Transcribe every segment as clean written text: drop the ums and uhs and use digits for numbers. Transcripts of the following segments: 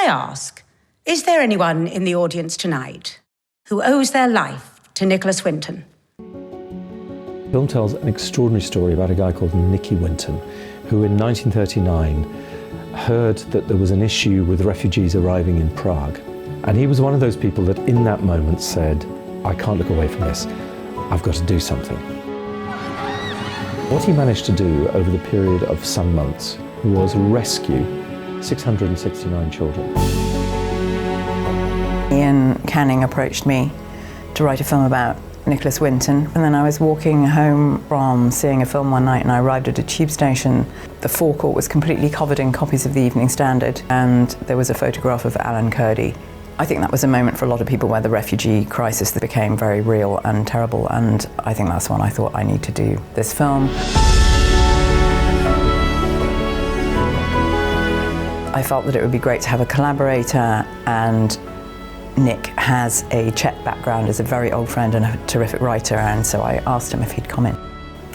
ask, is there anyone in the audience tonight who owes their life to Nicholas Winton? The film tells an extraordinary story about a guy called Nicky Winton, who in 1939 heard that there was an issue with refugees arriving in Prague. And he was one of those people that in that moment said, I can't look away from this, I've got to do something. What he managed to do over the period of some months was rescue 669 children. Ian Canning approached me to write a film about Nicholas Winton, and then I was walking home from seeing a film one night and I arrived at a tube station. The forecourt was completely covered in copies of the Evening Standard and there was a photograph of Alan Kurdi. I think that was a moment for a lot of people where the refugee crisis that became very real and terrible, and I think that's when I thought I need to do this film. I felt that it would be great to have a collaborator, and Nick has a Czech background as a very old friend and a terrific writer, and so I asked him if he'd come in.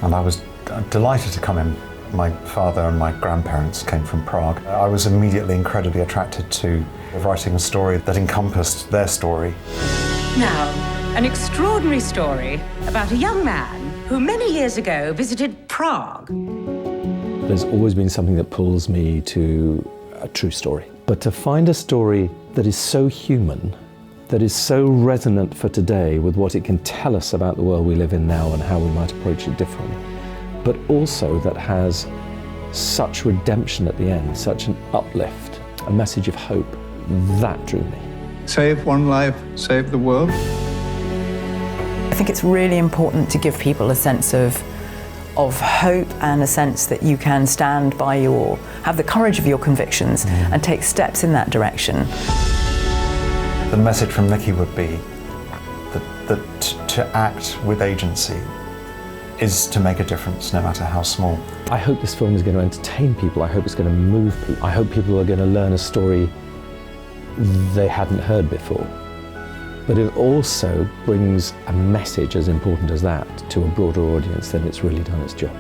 And I was delighted to come in. My father and my grandparents came from Prague. I was immediately incredibly attracted to writing a story that encompassed their story. Now, an extraordinary story about a young man who many years ago visited Prague. There's always been something that pulls me to a true story. But to find a story that is so human, that is so resonant for today with what it can tell us about the world we live in now and how we might approach it differently, but also that has such redemption at the end, such an uplift, a message of hope, that drew me. Save one life, save the world. I think it's really important to give people a sense of hope and a sense that you can stand by have the courage of your convictions and take steps in that direction. The message from Nicky would be that to act with agency is to make a difference, no matter how small. I hope this film is going to entertain people. I hope it's going to move people. I hope people are going to learn a story they hadn't heard before. But it also brings a message as important as that to a broader audience, then it's really done its job.